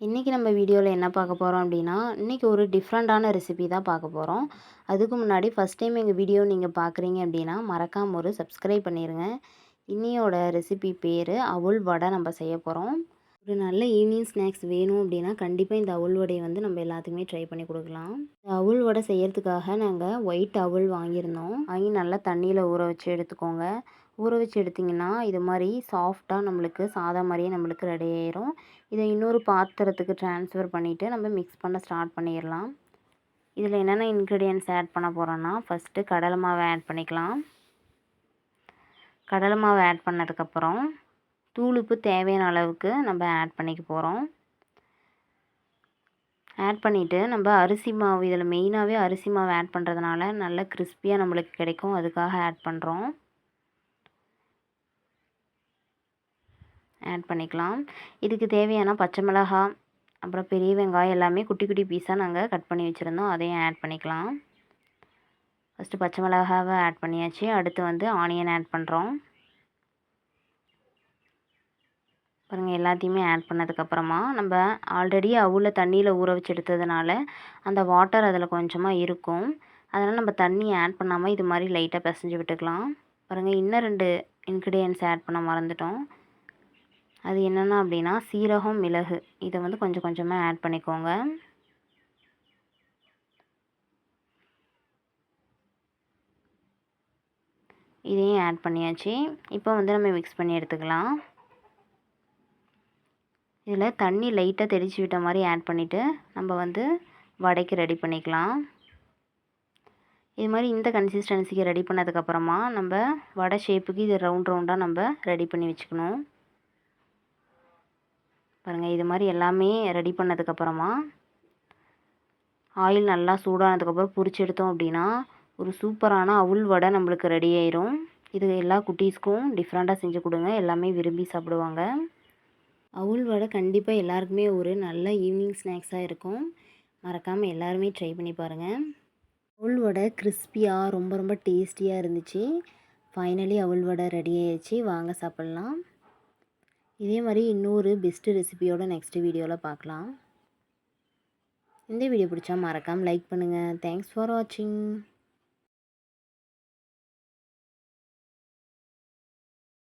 இன்றைக்கி நம்ம வீடியோவில் என்ன பார்க்க போகிறோம் அப்படின்னா, இன்றைக்கி ஒரு டிஃப்ரெண்ட்டான ரெசிபி தான் பார்க்க போகிறோம். அதுக்கு முன்னாடி ஃபஸ்ட் டைம் எங்கள் வீடியோ நீங்கள் பார்க்குறீங்க அப்படின்னா, மறக்காம ஒரு சப்ஸ்கிரைப் பண்ணிடுங்க. இன்னியோட ரெசிபி பேர் அவுள் வடை நம்ம செய்ய போகிறோம். ஒரு நல்ல ஈவினிங் ஸ்நாக்ஸ் வேணும் அப்படின்னா, கண்டிப்பாக இந்த அவுள் வடையை வந்து நம்ம எல்லாத்துக்குமே ட்ரை பண்ணி கொடுக்கலாம். இந்த அவுள் வடை செய்யறதுக்காக நாங்கள் ஒயிட் அவுள் வாங்கியிருந்தோம். வாங்கி நல்லா தண்ணியில் ஊற வச்சு எடுத்துக்கோங்க. ஊற வச்சு எடுத்திங்கன்னா இது மாதிரி சாஃப்டாக நம்மளுக்கு சாதா மாதிரியே நம்மளுக்கு ரெடி ஆயிரும். இதை இன்னொரு பாத்திரத்துக்கு ட்ரான்ஸ்ஃபர் பண்ணிவிட்டு நம்ம மிக்ஸ் பண்ண ஸ்டார்ட் பண்ணிடலாம். இதில் என்னென்ன இன்க்ரீடியன்ட்ஸ் ஆட் பண்ண போகிறோன்னா, ஃபஸ்ட்டு கடலை மாவை ஆட் பண்ணிக்கலாம். கடலை மாவை ஆட் பண்ணதுக்கப்புறம் தூளுப்பு தேவையான அளவுக்கு நம்ம ஆட் பண்ணிக்க போகிறோம். ஆட் பண்ணிவிட்டு நம்ம அரிசி மாவு, இதில் மெயினாகவே அரிசி மாவு ஆட் பண்ணுறதுனால நல்ல கிறிஸ்பியாக நம்மளுக்கு கிடைக்கும். அதுக்காக ஆட் பண்ணுறோம். ஆட் பண்ணிக்கலாம். இதுக்கு தேவையான பச்சை மிளகாய், அப்புறம் பெரிய வெங்காயம் எல்லாமே குட்டி குட்டி பீஸாக நாங்கள் கட் பண்ணி வச்சுருந்தோம். அதையும் ஆட் பண்ணிக்கலாம். ஃபஸ்ட்டு பச்சை மிளகாவை ஆட் பண்ணியாச்சு. அடுத்து வந்து ஆனியன் ஆட் பண்ணுறோம். பாருங்கள், எல்லாத்தையுமே ஆட் பண்ணதுக்கப்புறமா நம்ம ஆல்ரெடி அவுள தண்ணியில் ஊற வச்சு எடுத்ததுனால அந்த வாட்டர் அதில் கொஞ்சமாக இருக்கும். அதனால் நம்ம தண்ணி ஆட் பண்ணாமல் இது மாதிரி லைட்டாக பிசைஞ்சு விட்டுக்கலாம். பாருங்கள், இன்னும் 2 இன்க்ரீடியன்ட்ஸ் ஆட் பண்ண மறந்துட்டோம். அது என்னென்னா அப்படின்னா, சீரகம், மிளகு இதை வந்து கொஞ்சம் கொஞ்சமாக ஆட் பண்ணிக்கோங்க. இதையும் ஆட் பண்ணியாச்சு. இப்போ வந்து நம்ம மிக்ஸ் பண்ணி எடுத்துக்கலாம். இதில் தண்ணி லைட்டாக தெளித்து விட்ட மாதிரி ஆட் பண்ணிவிட்டு நம்ம வந்து வடைக்கு ரெடி பண்ணிக்கலாம். இது மாதிரி இந்த கன்சிஸ்டன்சிக்கு ரெடி பண்ணதுக்கப்புறமா நம்ம வடை ஷேப்புக்கு இது ரவுண்டாக நம்ம ரெடி பண்ணி வச்சுக்கணும். பாருங்கள், இது மாதிரி எல்லாமே ரெடி பண்ணதுக்கப்புறமா ஆயில் நல்லா சூடானதுக்கப்புறம் பொரிச்சு எடுத்தோம் அப்படின்னா ஒரு சூப்பரான அவுள் வடை நம்மளுக்கு ரெடி ஆயிரும். இது எல்லா குட்டீஸ்க்கும் டிஃப்ரெண்ட்டாக செஞ்சு கொடுங்க, எல்லாமே விரும்பி சாப்பிடுவாங்க. அவுள் வடை கண்டிப்பாக எல்லாருக்குமே ஒரு நல்ல ஈவினிங் ஸ்நாக்ஸாக இருக்கும். மறக்காமல் எல்லாருமே ட்ரை பண்ணி பாருங்கள். அவுள் வடை கிறிஸ்பியாக ரொம்ப ரொம்ப டேஸ்டியாக இருந்துச்சு. ஃபைனலி அவுள் வடை ரெடி ஆயிடுச்சு. வாங்க சாப்பிட்லாம். இதே மாதிரி இன்னொரு பெஸ்ட்டு ரெசிபியோட நெக்ஸ்ட் வீடியோவில் பார்க்கலாம். இந்த வீடியோ பிடிச்சா மறக்காமல் லைக் பண்ணுங்கள். தேங்க்ஸ் ஃபார் வாட்சிங்.